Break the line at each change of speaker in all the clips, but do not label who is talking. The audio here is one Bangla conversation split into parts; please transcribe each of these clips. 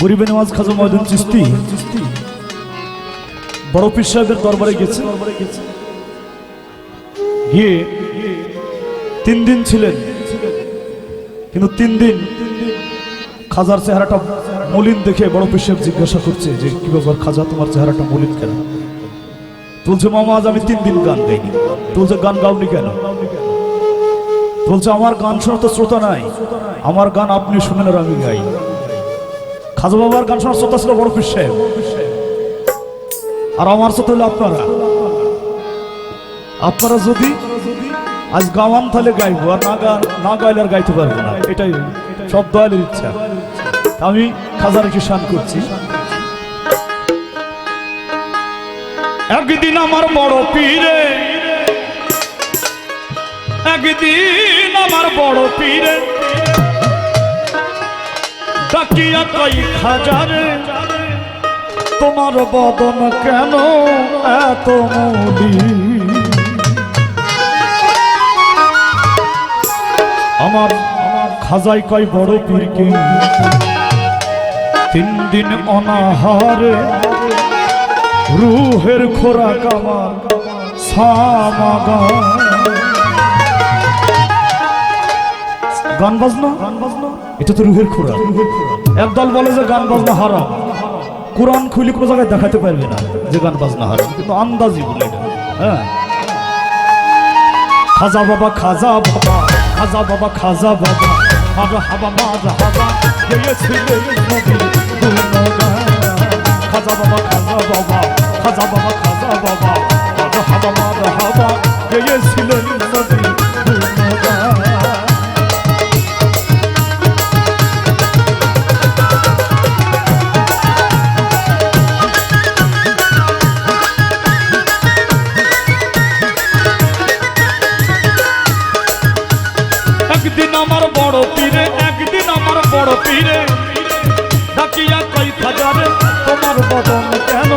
গরিবে নওয়াজ খাজা মঈনুদ্দিন চিশতি বড় পীর সাহেবের দরবারে গেছে। গিয়ে 3 দিন ছিলেন, কিন্তু 3 দিন খাজার চেহারাটা মলিন দেখে বড় পীর সাহেব জিজ্ঞাসা করছে যে কি ব্যাপার খাজা, তোমার চেহারাটা মলিন কেন? বলছে মামা আজ আমি 3 দিন গান গাইনি। বলছে গান গাওনি কেন? বলছে আমার গান শোনার তো শ্রোতা নাই, আমার গান আপনি শুনেন আর আমি গাই। খাজা বাবার গান শোনার শ্রোতা ছিল বড় পীর সাহেব, আর আমার শ্রোতা হলো আপনারা। আপনারা যদি আজ গাওয়ান তাহলে গাইবো, আর না গাইলে আর গাইতে পারবো না। এটাই সব দয়ালের ইচ্ছা। আমি খাজার কিষান করছি। একদিন আমার বড় পীরে, একদিন আমার বড় পীরে ডাকিয়া কই খাজারে, তোমার বদন কেন এত মলিন? আমার খাজাই কই বড় পীরকে 3 দিন অনাহারে, রুহের খোরাক আমার সামাগা। গান বাজনা এটা তো রুহের খোরাক। একদল বলে যে গান বাজনা হারাম, কোরআন খুলে কোনো জায়গায় দেখাতে পারবে না যে গান বাজনা হারাম, কিন্তু আন্দাজি বলে এটা। হ্যাঁ, খাজা বাবা খাজা বাবা খাজা বাবা খাজা বাবা মারা হাবা মারা হাবা গেয়েছিলেন নবী গুণগান। খাজা বাবা খাজা বাবা খাজা বাবা খাজা বাবা মারা হাবা মারা হাবা গেয়েছিলেন নবী গুণগান। একদিন আমার বড় পীরে, একদিন আমার বড় পীরে ডাকিয়া কই খাজারে, তোমার বদন কেন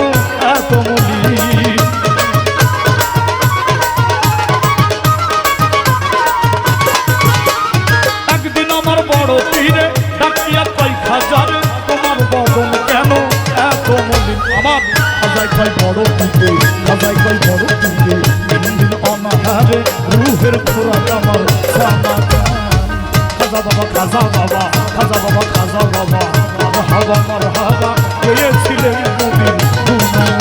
এত মলিন? একদিন আমার বড় পীরে ডাকিয়া কই খাজারে, তোমার বদন কেন এত মলিন? আমার খাজাই কই বড় পীরে, খাজাই কই বড় পীরে 3 দিন অনাহারে, রুহের খোরাক আমার সামাগা। খাজা বাবা খাজা বাবা খাজা বাবা খাজা বাবা মারা হাবা মারা হাবা গেয়েছিলেন নবীর গুণগান।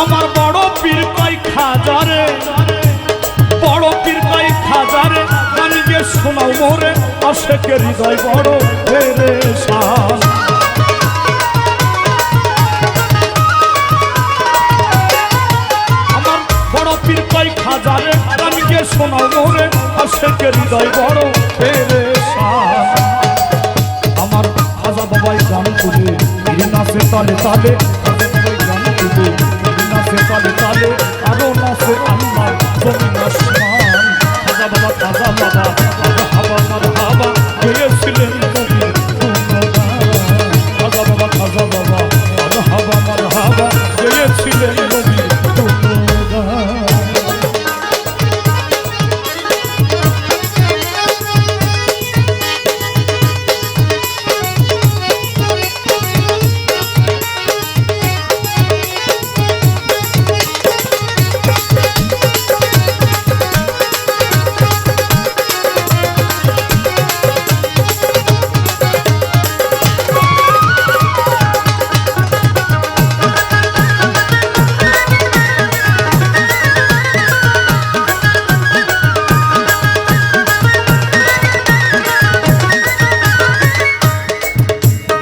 আমার বড় পীর কই খাজারে, বড় পীর কই খাজারে, গান যে শোনাও মোরে আশেকের হৃদয় বড় পেরেশান। আমার বড় পীর কই খাজারে, গান যে শোনাও মোরে আশেকের হৃদয় বড় পেরেশান। আমার খাজা বাবাই গান তুলে নাচে তালে তালে, তালে তালে আরো নাচে আল্লাহ জমিন আসমান। খাজা বাবা খাজা বাবা মারা হাবা মারা হাবা গেয়েছিলেন নবীর গুণগান। খাজা বাবা খাজা বাবা মারা হাবা মারা হাবা গেয়েছিলেন নবীর গুণগান।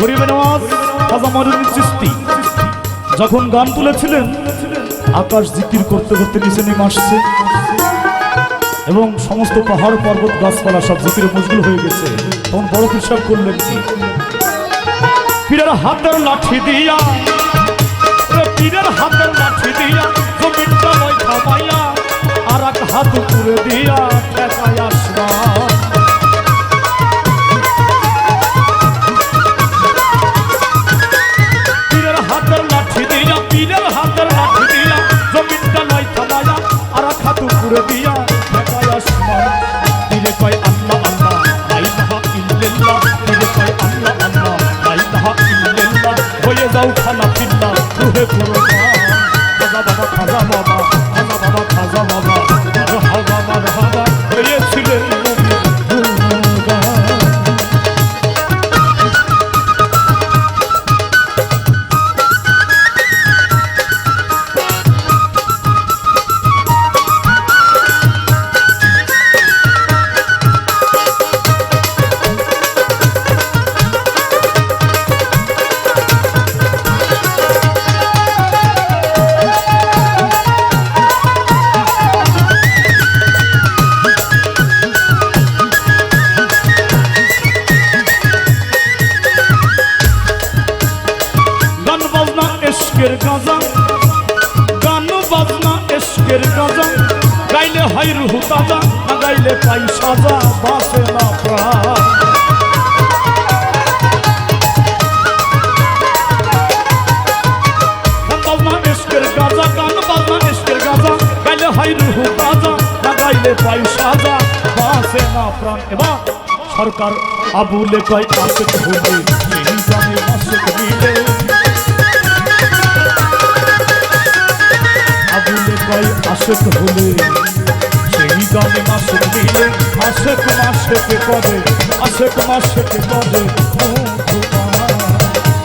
গরিবে নওয়াজ খাজা মঈনুদ্দিন চিশতি যখন গান তুলেছিলেন, আকাশ জিকির করতে করতে নিচে নেমে আসছে এবং সমস্ত পাহাড় পর্বত গাছপালা সব জিকিরে মশগুল হয়ে গেছে। তখন বড় পীর সাহেব করলেন কি, পীরের হাতের লাঠি দিয়া, পীরের হাতের লাঠি দিয়া জমিনটা নয় থামাইয়া, আর এক হাত উপরে দিয়া ঠেকাই আসমান। পীরের হাতের লাঠি দিয়া, পীরের হাতের লাঠি দিয়া জমিনটা নয় থামাইয়া, আর এক হাত উপরে দিয়া ঠেকাই আসমান। পীরে কয় আল্লাহ আল্লাহ লা ইলাহা ইল্লাল্লাহ, পীরে কয় আল্লাহ আল্লাহ লা ইলাহা ইল্লাল্লাহ, হয়ে যাও খানা পিল্লা রুহে কুরবান। খাজা বাবা খাজা বাবা খাজা বাবা খাজা বাবা মারহাবা মারহাবা হয়েছিলেন গাজা, গান বাজনা এশকের গাজা, গাইলে হয় রুহ তাজা, না গাইলে পাই সাজা, বাসে না প্রাণ। গান বাজনা এশকের গাজা, গান বাজনা এশকের গাজা, গাইলে হয় রুহ তাজা, না গাইলে পাই সাজা, বাসে না প্রাণ। এবার সরকার আবুলে কয় আশেক হলে এই জানে আশেক মিলে, আবুলে কয় আশেক হলে সেই গানে মাসেক মিলে, আশেক মাসেকে পদে, আশেক মাসেকে পদে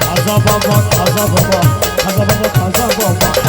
খাজা বাবা খাজা বাবা খাজা বাবা খাজা বাবা